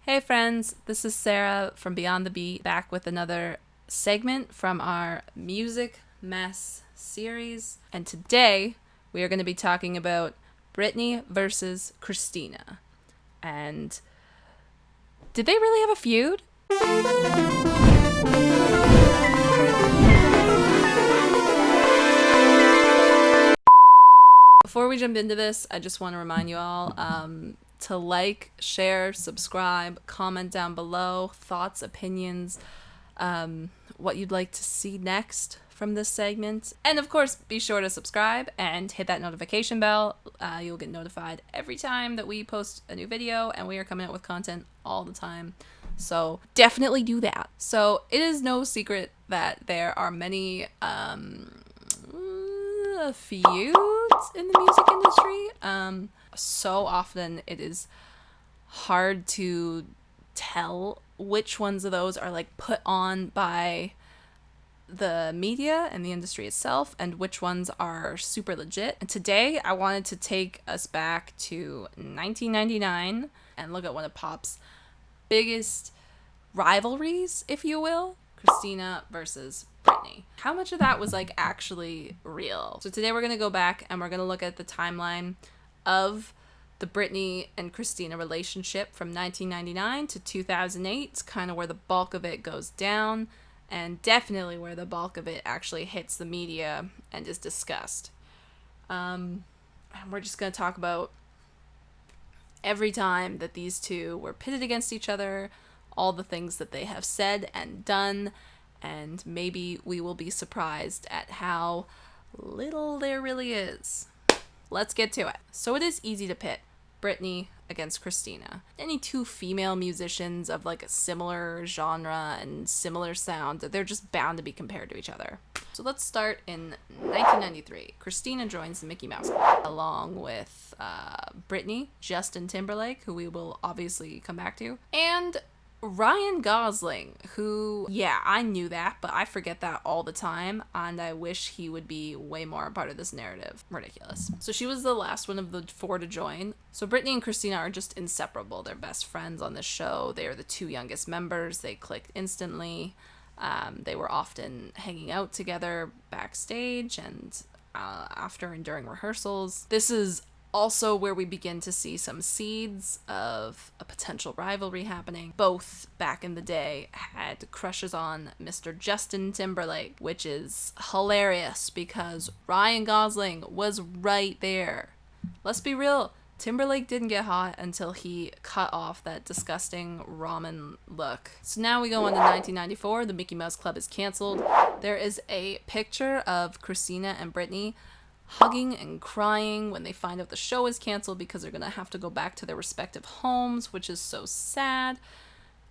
Hey friends, this is Sarah from Beyond the Beat, back with another segment from our Music Mess series. And today we are going to be talking about Britney versus Christina. And did they really have a feud? Before we jump into this, I just want to remind you all to like, share, subscribe, comment down below, thoughts, opinions, what you'd like to see next from this segment. And of course, be sure to subscribe and hit that notification bell. You'll get notified every time that we post a new video, and we are coming out with content all the time. So definitely do that. So it is no secret that there are many feuds in the music industry. So often it is hard to tell which ones of those are like put on by the media and the industry itself and which ones are super legit. And today I wanted to take us back to 1999 and look at one of pop's biggest rivalries, if you will, Christina versus Britney. How much of that was like actually real? So today we're going to go back and we're going to look at the timeline of the Britney and Christina relationship from 1999 to 2008. It's kind of where the bulk of it goes down, and definitely where the bulk of it actually hits the media and is discussed. And we're just going to talk about every time that these two were pitted against each other, all the things that they have said and done, and maybe we will be surprised at how little there really is. Let's get to it. So it is easy to pit Britney against Christina. Any two female musicians of like a similar genre and similar sound, they're just bound to be compared to each other. So let's start in 1993. Christina joins the Mickey Mouse Club along with Britney, Justin Timberlake, who we will obviously come back to, and Ryan Gosling, who, yeah, I knew that, but I forget that all the time, and I wish he would be way more a part of this narrative. Ridiculous. So she was the last one of the four to join. So Britney and Christina are just inseparable. They're best friends on this show. They are the two youngest members. They clicked instantly. They were often hanging out together backstage and after and during rehearsals. This is also where we begin to see some seeds of a potential rivalry happening. Both back in the day had crushes on Mr. Justin Timberlake, which is hilarious because Ryan Gosling was right there. Let's be real, Timberlake didn't get hot until he cut off that disgusting ramen look. So now we go on to 1994. The Mickey Mouse Club is canceled. There is a picture of Christina and Britney hugging and crying when they find out the show is canceled because they're going to have to go back to their respective homes, which is so sad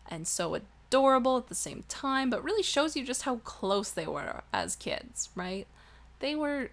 and so adorable at the same time, but really shows you just how close they were as kids, right? They were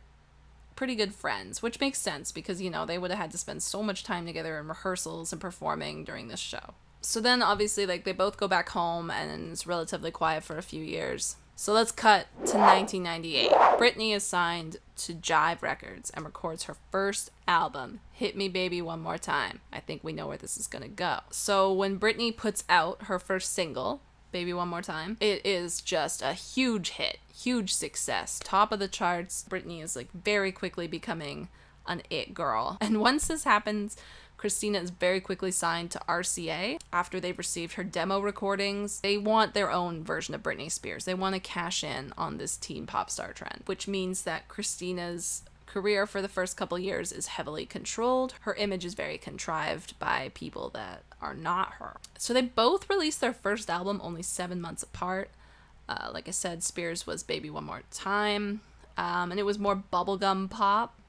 pretty good friends, which makes sense because, you know, they would have had to spend so much time together in rehearsals and performing during this show. So then obviously like they both go back home and it's relatively quiet for a few years. So let's cut to 1998. Britney is signed to Jive Records and records her first album, Hit Me Baby One More Time. I think we know where this is gonna go. So when Britney puts out her first single, Baby One More Time, it is just a huge hit, huge success, top of the charts. Britney is like very quickly becoming an it girl. And once this happens, Christina is very quickly signed to RCA after they've received her demo recordings. They want their own version of Britney Spears. They want to cash in on this teen pop star trend, which means that Christina's career for the first couple years is heavily controlled. Her image is very contrived by people that are not her. So they both released their first album only 7 months apart. Like I said, Spears was Baby One More Time, and it was more bubblegum pop.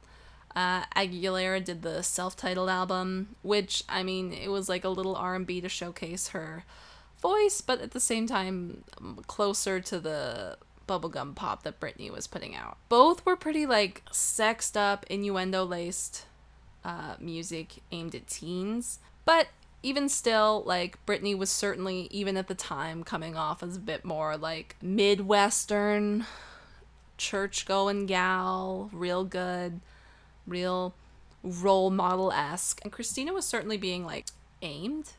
Aguilera did the self-titled album, which, I mean, it was like a little R&B to showcase her voice, but at the same time, closer to the bubblegum pop that Britney was putting out. Both were pretty, like, sexed up, innuendo-laced music aimed at teens, but even still, like, Britney was certainly, even at the time, coming off as a bit more, like, Midwestern, church-going gal, real good, real role model-esque. And Christina was certainly being like aimed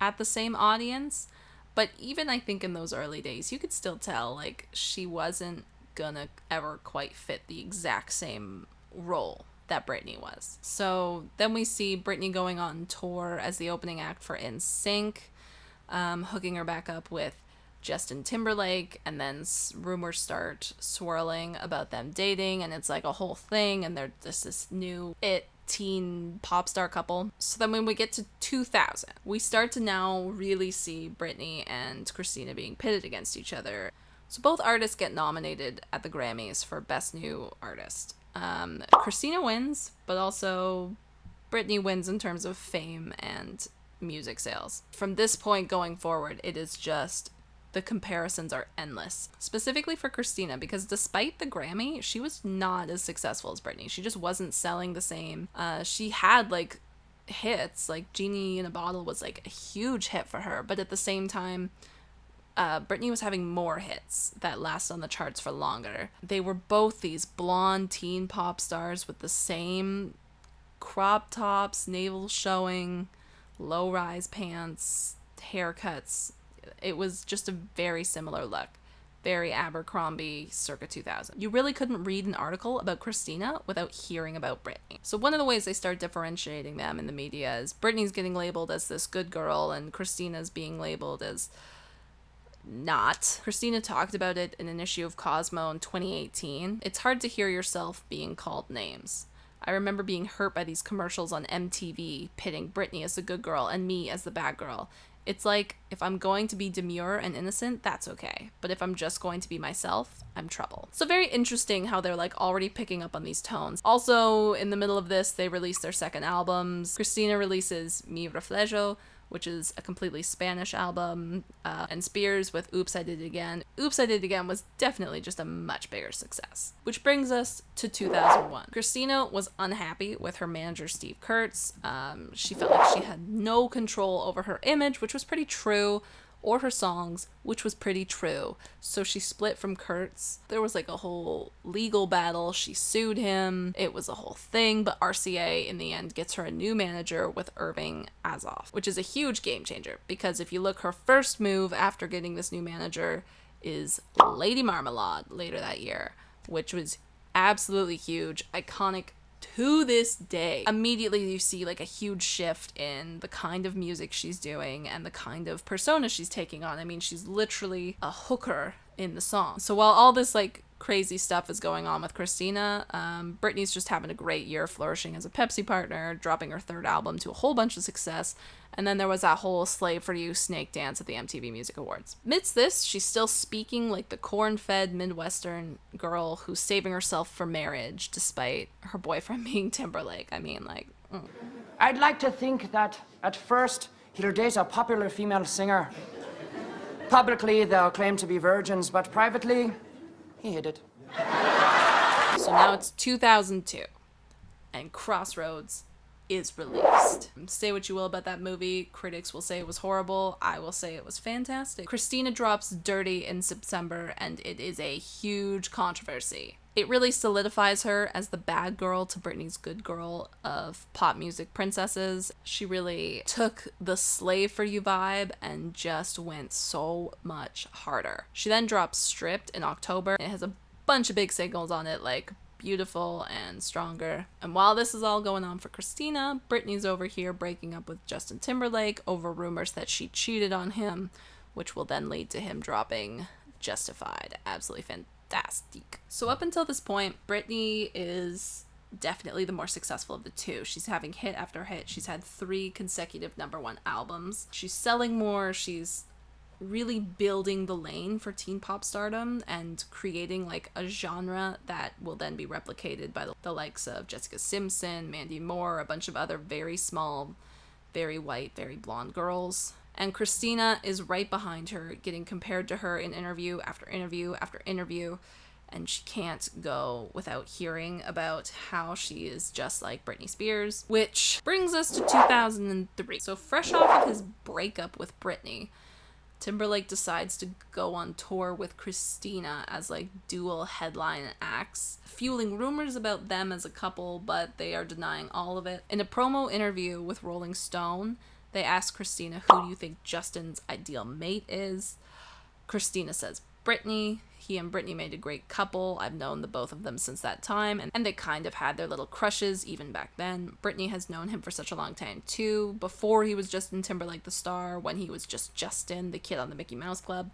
at the same audience. But even I think in those early days, you could still tell, like, she wasn't gonna ever quite fit the exact same role that Britney was. So then we see Britney going on tour as the opening act for NSYNC, hooking her back up with Justin Timberlake, and then rumors start swirling about them dating, and it's like a whole thing, and they're just this new teen pop star couple. So then when we get to 2000, we start to now really see Britney and Christina being pitted against each other. So both artists get nominated at the Grammys for Best New Artist. Christina wins, but also Britney wins in terms of fame and music sales. From this point going forward, it is just, the comparisons are endless. Specifically for Christina, because despite the Grammy, she was not as successful as Britney. She just wasn't selling the same. She had like hits, like Genie in a Bottle was like a huge hit for her, but at the same time, Britney was having more hits that last on the charts for longer. They were both these blonde teen pop stars with the same crop tops, navel showing, low-rise pants, haircuts. It was just a very similar look. Very Abercrombie circa 2000. You really couldn't read an article about Christina without hearing about Britney. So one of the ways they start differentiating them in the media is Britney's getting labeled as this good girl and Christina's being labeled as not. Christina talked about it in an issue of Cosmo in 2018. It's hard to hear yourself being called names. I remember being hurt by these commercials on MTV pitting Britney as the good girl and me as the bad girl. It's like, if I'm going to be demure and innocent, that's okay. But if I'm just going to be myself, I'm trouble. So very interesting how they're like already picking up on these tones. Also, in the middle of this, they release their second albums. Christina releases Mi Reflejo, which is a completely Spanish album, and Spears with Oops, I Did It Again. Oops, I Did It Again was definitely just a much bigger success. Which brings us to 2001. Christina was unhappy with her manager, Steve Kurtz. She felt like she had no control over her image, which was pretty true, or her songs, which was pretty true. So she split from Kurtz. There was like a whole legal battle. She sued him. It was a whole thing, but RCA in the end gets her a new manager with Irving Azoff, which is a huge game changer because if you look, her first move after getting this new manager is Lady Marmalade later that year, which was absolutely huge, iconic to this day. Immediately you see like a huge shift in the kind of music she's doing and the kind of persona she's taking on. I mean, she's literally a hooker in the song. So while all this like crazy stuff is going on with Christina, Britney's just having a great year, flourishing as a Pepsi partner, dropping her third album to a whole bunch of success. And then there was that whole Slave for You snake dance at the MTV Music Awards. Amidst this, she's still speaking like the corn-fed Midwestern girl who's saving herself for marriage despite her boyfriend being Timberlake. I mean, like... I'd like to think that at first he'll date a popular female singer. Publicly, they'll claim to be virgins, but privately, he hid it. So now it's 2002, and Crossroads is released. Say what you will about that movie. Critics will say it was horrible. I will say it was fantastic. Christina drops Dirty in September, and it is a huge controversy. It really solidifies her as the bad girl to Britney's good girl of pop music princesses. She really took the Slave for You vibe and just went so much harder. She then drops Stripped in October. It has a bunch of big singles on it, like Beautiful and Stronger. And while this is all going on for Christina, Britney's over here breaking up with Justin Timberlake over rumors that she cheated on him, which will then lead to him dropping Justified. Absolutely fantastic. So up until this point, Britney is definitely the more successful of the two. She's having hit after hit. She's had 3 consecutive #1 albums. She's selling more. She's really building the lane for teen pop stardom and creating like a genre that will then be replicated by the likes of Jessica Simpson, Mandy Moore, a bunch of other very small, very white, very blonde girls. And Christina is right behind her, getting compared to her in interview after interview after interview, and she can't go without hearing about how she is just like Britney Spears. Which brings us to 2003. So fresh off of his breakup with Britney, Timberlake decides to go on tour with Christina as like dual headline acts, fueling rumors about them as a couple, but they are denying all of it. In a promo interview with Rolling Stone, They ask Christina, who do you think Justin's ideal mate is? Christina says Britney. He and Britney made a great couple. I've known the both of them since that time, and they kind of had their little crushes even back then. Britney has known him for such a long time too, before he was Justin Timberlake the star, when he was just Justin, the kid on the Mickey Mouse Club.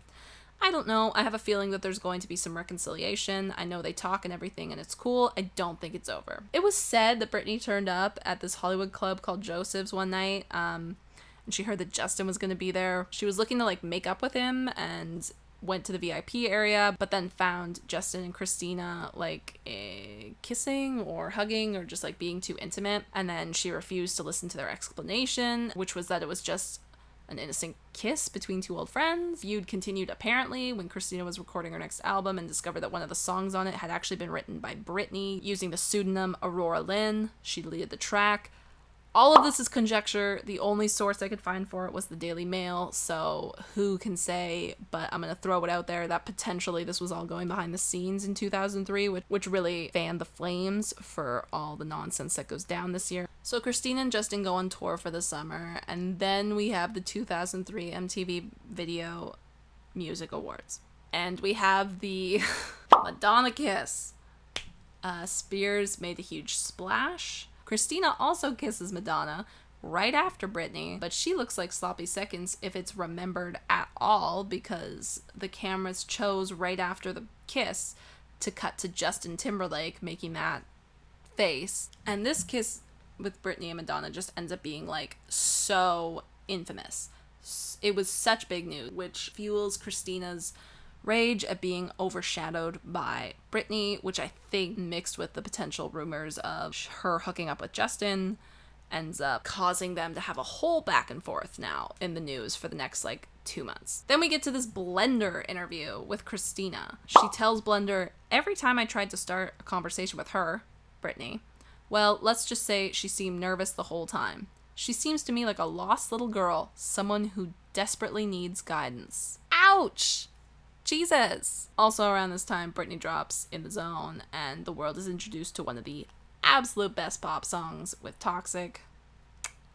I don't know. I have a feeling that there's going to be some reconciliation. I know they talk and everything, and it's cool. I don't think it's over. It was said that Britney turned up at this Hollywood club called Joseph's one night, and she heard that Justin was going to be there. She was looking to, like, make up with him and went to the VIP area, but then found Justin and Christina, like, kissing or hugging or just, like, being too intimate. And then she refused to listen to their explanation, which was that it was just an innocent kiss between two old friends. Feud continued apparently when Christina was recording her next album and discovered that one of the songs on it had actually been written by Britney using the pseudonym Aurora Lynn. She deleted the track. All of this is conjecture. The only source I could find for it was the Daily Mail, so who can say, but I'm going to throw it out there that potentially this was all going behind the scenes in 2003, which really fanned the flames for all the nonsense that goes down this year. So Christina and Justin go on tour for the summer, and then we have the 2003 MTV Video Music Awards. And we have the Madonna kiss. Spears made a huge splash. Christina also kisses Madonna right after Britney, but she looks like sloppy seconds if it's remembered at all, because the cameras chose right after the kiss to cut to Justin Timberlake making that face. And this kiss with Britney and Madonna just ends up being, like, so infamous. It was such big news, which fuels Christina's rage at being overshadowed by Britney, which I think, mixed with the potential rumors of her hooking up with Justin, ends up causing them to have a whole back and forth now in the news for the next, like, 2 months. Then we get to this Blender interview with Christina. She tells Blender, every time I tried to start a conversation with her, Britney, well, let's just say she seemed nervous the whole time. She seems to me like a lost little girl, someone who desperately needs guidance. Ouch! Jesus! Also around this time, Britney drops In the Zone, and the world is introduced to one of the absolute best pop songs with Toxic.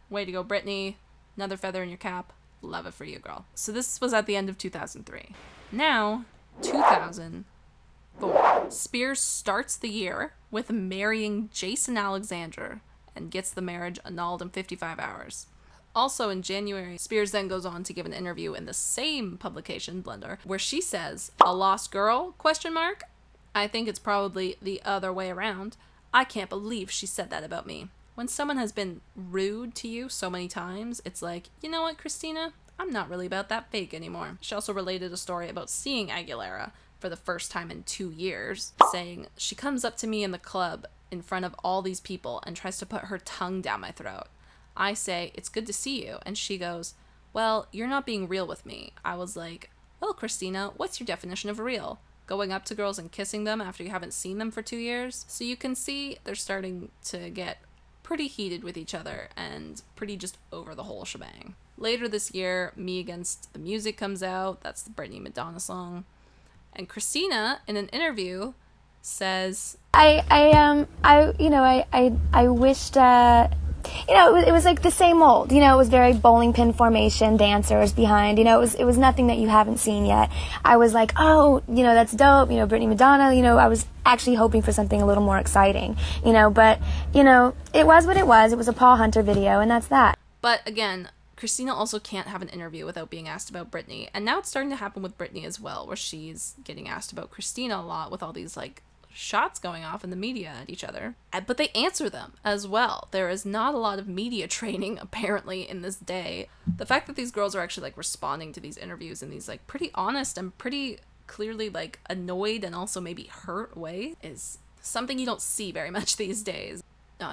Way to go, Britney. Another feather in your cap. Love it for you, girl. So this was at the end of 2003. Now, 2004. Spears starts the year with marrying Jason Alexander and gets the marriage annulled in 55 hours. Also in January, Spears then goes on to give an interview in the same publication, Blender, where she says, "A lost girl? ? I think it's probably the other way around. I can't believe she said that about me." When someone has been rude to you so many times, it's like, you know what, Christina? I'm not really about that fake anymore. She also related a story about seeing Aguilera for the first time in 2 years, saying, "She comes up to me in the club in front of all these people and tries to put her tongue down my throat. I say, 'It's good to see you.' And she goes, 'Well, you're not being real with me.' I was like, 'Well, Christina, what's your definition of real? Going up to girls and kissing them after you haven't seen them for 2 years?' So you can see they're starting to get pretty heated with each other and pretty just over the whole shebang. Later this year, Me Against the Music comes out. That's the Britney Madonna song. And Christina, in an interview, says, I wished, it was like the same old, it was very bowling pin formation, dancers behind, it was nothing that you haven't seen yet. I was like, oh, that's dope, Britney Madonna, I was actually hoping for something a little more exciting, but, it was what it was. It was a Paul Hunter video, and that's that. But again, Christina also can't have an interview without being asked about Britney, and now it's starting to happen with Britney as well, where she's getting asked about Christina a lot with all these, like, shots going off in the media at each other. But they answer them as well. There is not a lot of media training, apparently, in this day. The fact that these girls are actually, like, responding to these interviews in these, like, pretty honest and pretty clearly, like, annoyed and also maybe hurt way is something you don't see very much these days.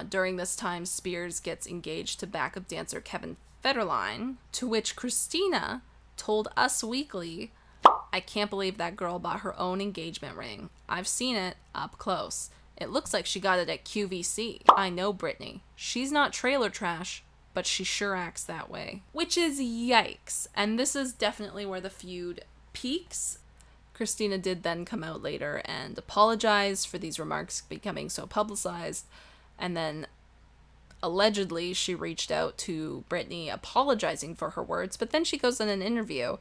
During this time, Spears gets engaged to backup dancer Kevin Federline, to which Christina told Us Weekly, "I can't believe that girl bought her own engagement ring. I've seen it up close. It looks like she got it at QVC. I know Britney. She's not trailer trash, but she sure acts that way." Which is yikes. And this is definitely where the feud peaks. Christina did then come out later and apologize for these remarks becoming so publicized. And then allegedly she reached out to Britney apologizing for her words, but then she goes in an interview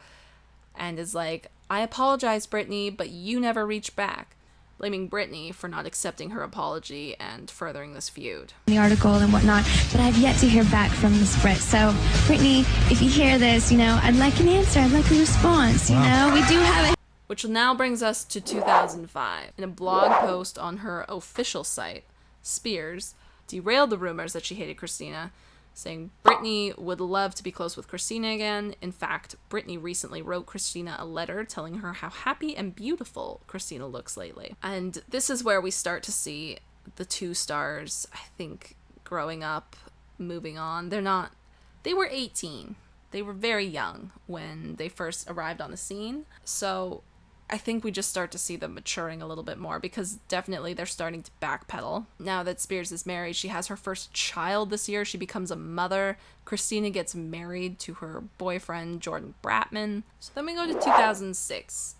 and is like, I apologize, Britney, but you never reached back, blaming Britney for not accepting her apology and furthering this feud. The article and whatnot, but I've yet to hear back from Miss Brit. So, Britney, if you hear this, I'd like an answer. I'd like a response. We do have a... Which now brings us to 2005. In a blog post on her official site, Spears derailed the rumors that she hated Christina, saying Britney would love to be close with Christina again. In fact, Britney recently wrote Christina a letter telling her how happy and beautiful Christina looks lately. And this is where we start to see the two stars, I think, growing up, moving on. They were 18. They were very young when they first arrived on the scene. So I think we just start to see them maturing a little bit more, because definitely they're starting to backpedal. Now that Spears is married, she has her first child this year. She becomes a mother. Christina gets married to her boyfriend, Jordan Bratman. So then we go to 2006.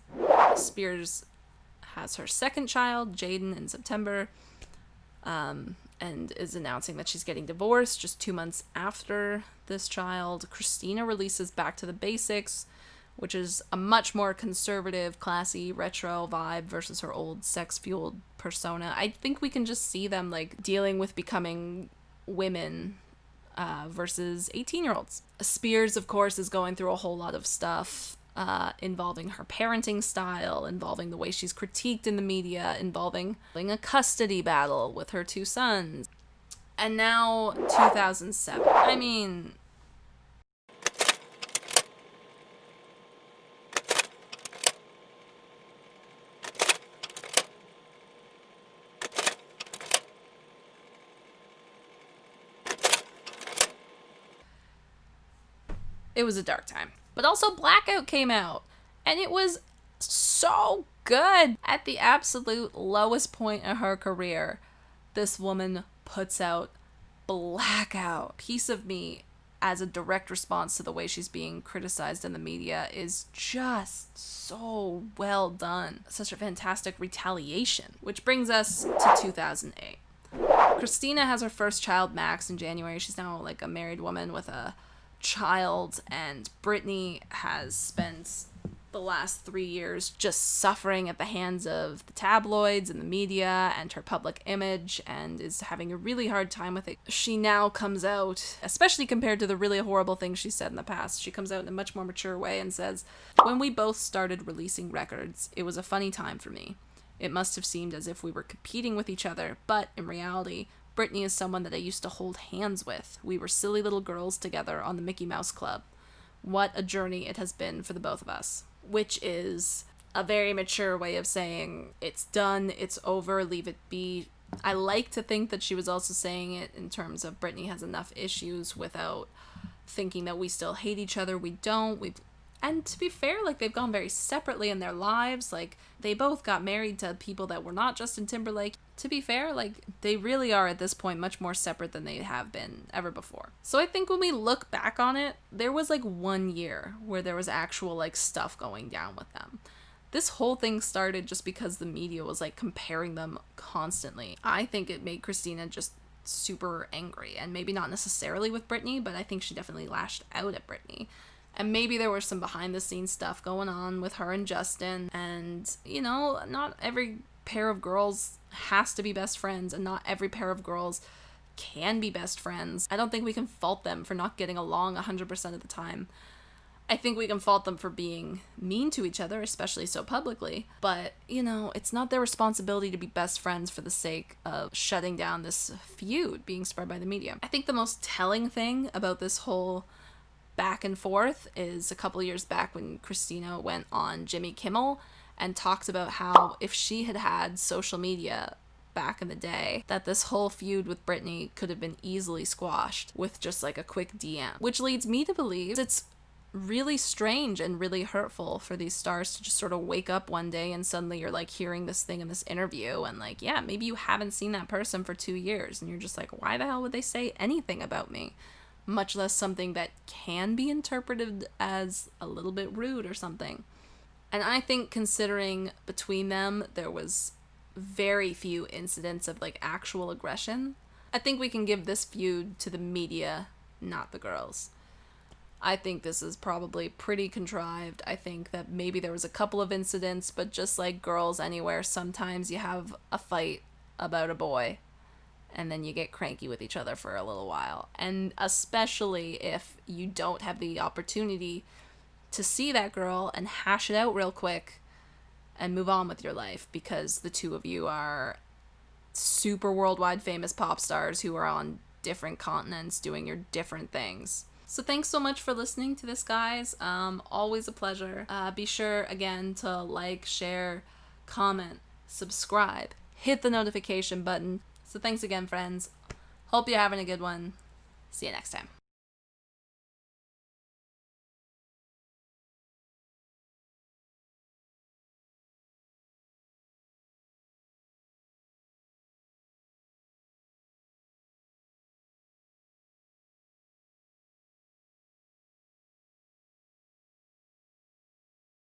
Spears has her second child, Jaden, in September, and is announcing that she's getting divorced just 2 months after this child. Christina releases Back to the Basics, which is a much more conservative, classy, retro vibe versus her old sex-fueled persona. I think we can just see them dealing with becoming women versus 18-year-olds. Spears, of course, is going through a whole lot of stuff involving her parenting style, involving the way she's critiqued in the media, involving a custody battle with her 2 sons. And now 2007. I mean, it was a dark time. But also Blackout came out, and it was so good. At the absolute lowest point in her career, this woman puts out Blackout. Piece of Me, as a direct response to the way she's being criticized in the media, is just so well done. Such a fantastic retaliation. Which brings us to 2008. Christina has her first child, Max, in January. She's now a married woman with a child, and Britney has spent the last 3 years just suffering at the hands of the tabloids and the media and her public image, and is having a really hard time with it. She now comes out, especially compared to the really horrible things she said in the past, she comes out in a much more mature way and says, "When we both started releasing records, it was a funny time for me. It must have seemed as if we were competing with each other, but in reality, Britney is someone that I used to hold hands with. We were silly little girls together on the Mickey Mouse Club. What a journey it has been for the both of us." Which is a very mature way of saying, it's done, it's over, leave it be. I like to think that she was also saying it in terms of Britney has enough issues without thinking that we still hate each other. We don't. And to be fair, they've gone very separately in their lives. They both got married to people that were not Justin Timberlake. To be fair, they really are at this point much more separate than they have been ever before. So I think when we look back on it, there was 1 year where there was actual stuff going down with them. This whole thing started just because the media was comparing them constantly. I think it made Christina just super angry, and maybe not necessarily with Britney, but I think she definitely lashed out at Britney. And maybe there was some behind the scenes stuff going on with her and Justin. And, not every pair of girls has to be best friends, and not every pair of girls can be best friends. I don't think we can fault them for not getting along 100% of the time. I think we can fault them for being mean to each other, especially so publicly. But, it's not their responsibility to be best friends for the sake of shutting down this feud being spread by the media. I think the most telling thing about this whole back and forth is a couple years back when Christina went on Jimmy Kimmel and talked about how if she had had social media back in the day, that this whole feud with Britney could have been easily squashed with just a quick DM. Which leads me to believe it's really strange and really hurtful for these stars to just sort of wake up one day and suddenly you're hearing this thing in this interview and yeah, maybe you haven't seen that person for 2 years and you're just why the hell would they say anything about me? Much less something that can be interpreted as a little bit rude or something. And I think considering between them there was very few incidents of actual aggression, I think we can give this feud to the media, not the girls. I think this is probably pretty contrived. I think that maybe there was a couple of incidents, but just like girls anywhere, sometimes you have a fight about a boy and then you get cranky with each other for a little while. And especially if you don't have the opportunity to see that girl and hash it out real quick and move on with your life, because the two of you are super worldwide famous pop stars who are on different continents doing your different things. So thanks so much for listening to this, guys. Always a pleasure. Be sure, again, to like, share, comment, subscribe, hit the notification button. So thanks again, friends. Hope you're having a good one. See you next time.